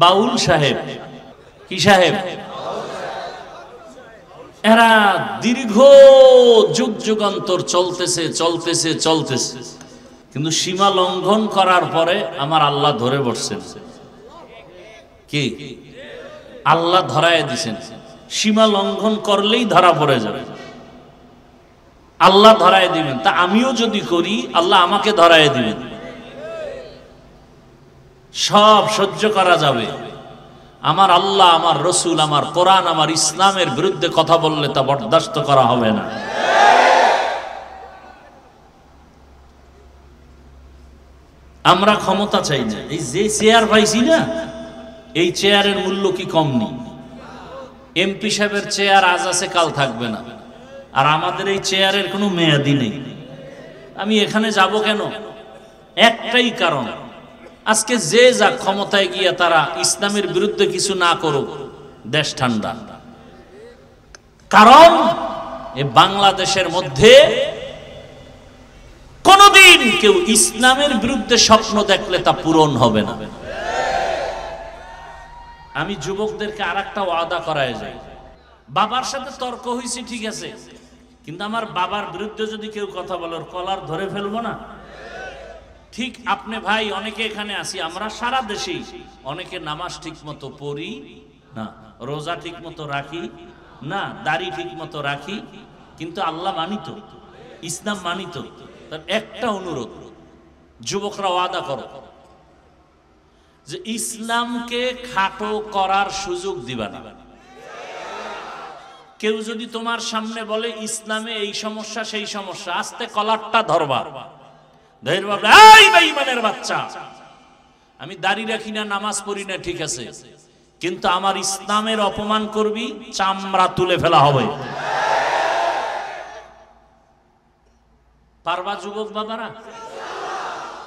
বাউল সাহেব। কি সাহেব? এরা দীর্ঘ যুগ যুগান্তর চলতেছে চলতেছে চলতেছে, কিন্তু সীমা লঙ্ঘন করার পরে আমার আল্লাহ ধরে বসছেন। কি আল্লাহ ধরায় দিছেন? সীমা লঙ্ঘন করলেই ধরা পড়ে যাবে, আল্লাহ ধরায় দিবেন। তা আমিও যদি করি আল্লাহ আমাকে ধরায় দিবেন। সব সহ্য করা যাবে, আমার আল্লাহ, আমার রসুল, আমার কোরআন, আমার ইসলামের বিরুদ্ধে কথা বললে তা বরদাস্ত করা হবে না। আমরা ক্ষমতা চাই না। এই যে চেয়ার পাইছি না, এই চেয়ারের মূল্য কি কম নেই? এমপি সাহেবের চেয়ার আজ আছে কাল থাকবে না, আর আমাদের এই চেয়ারের কোনো মেয়াদি নেই। আমি এখানে যাব কেন? একটাই কারণ, আজকে যে যা ক্ষমতায় গিয়া তারা ইসলামের বিরুদ্ধে কিছু না করুক, দেশ ঠান্ডা। কারণ এ বাংলাদেশের মধ্যে কোনদিন কেউ ইসলামের বিরুদ্ধে স্বপ্ন দেখলে তা পূরণ হবে না। আমি যুবকদেরকে আর একটা ওয়াদা করায় যাই, বাবার সাথে তর্ক হয়েছে ঠিক আছে, কিন্তু আমার বাবার বিরুদ্ধে যদি কেউ কথা বলে ওর কলার ধরে ফেলবো না। ঠিক আপনি ভাই, অনেকে এখানে আসি, আমরা সারা দেশেই অনেকে নামাজ ঠিক মতো পড়ি না, রোজা ঠিক মতো রাখি না, দাড়ি ঠিক মতো রাখি, কিন্তু আল্লাহ মানিত, ইসলাম মানিত। তার একটা অনুরোধ, যুবকরা ওয়াদা করো যে ইসলামকে খাটো করার সুযোগ দিবা না। কেউ যদি তোমার সামনে বলে ইসলামে এই সমস্যা সেই সমস্যা, আস্তে কলারটা ধরবা, বেঈমানের বাচ্চা, আমি দাড়ি রাখি না, নামাজ পড়ি না, ঠিক আছে, কিন্তু আমার ইসলামের অপমান করবি, চামড়া তুলে ফেলা হবে। পারবা যুবক বাবারা?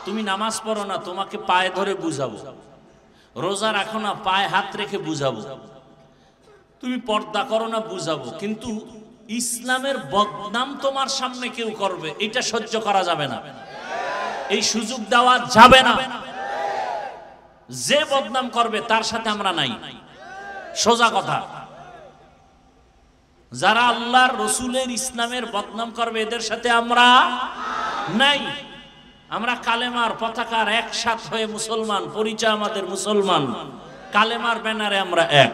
তুমি নামাজ পড়ো না, তোমাকে পায়ে ধরে বুঝাবো। রোজা রাখো না, পায়ে হাত রেখে বুঝাবো। তুমি পর্দা করো না, বুঝাবো। কিন্তু ইসলামের বদনাম তোমার সামনে কেউ করবে, এটা সহ্য করা যাবে না, এই সুযোগ দেওয়া যাবে না। যে বদনাম করবে তার সাথে আমরা নাই, সোজা কথা। যারা আল্লাহর রসুলের ইসলামের বদনাম করবে এদের সাথে আমরা নাই। আমরা কালেমার পতাকার একসাথ হয়ে মুসলমান, পরিচয় আমাদের মুসলমান, কালেমার ব্যানারে আমরা এক,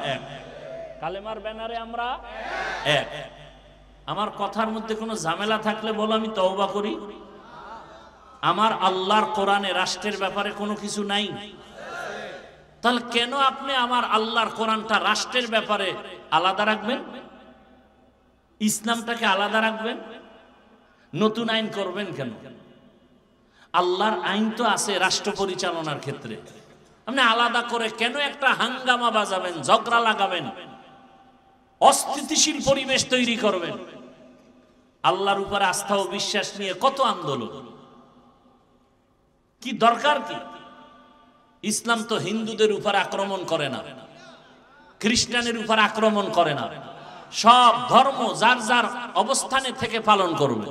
কালেমার ব্যানারে আমরা এক। আমার কথার মধ্যে কোনো ঝামেলা থাকলে বলো, আমি তওবা করি। আমার আল্লাহর কোরআনে রাষ্ট্রের ব্যাপারে কোনো কিছু নাই, তাহলে কেন আপনি আমার আল্লাহর কোরআনটা রাষ্ট্রের ব্যাপারে আলাদা রাখবেন, ইসলামটাকে আলাদা রাখবেন? নতুন আইন করবেন কেন? আল্লাহর আইন তো আছে রাষ্ট্র পরিচালনার ক্ষেত্রে, আপনি আলাদা করে কেন একটা হাঙ্গামা বাজাবেন, ঝগড়া লাগাবেন, অস্থিতিশীল পরিবেশ তৈরি করবেন? আল্লাহর উপর আস্থা ও বিশ্বাস নিয়ে কত আন্দোলন, কি দরকার কি? ইসলাম তো হিন্দুদের উপর আক্রমণ করে না, খ্রিস্টানের উপর আক্রমণ করে না, সব ধর্ম যার যার অবস্থানে থেকে পালন করবে।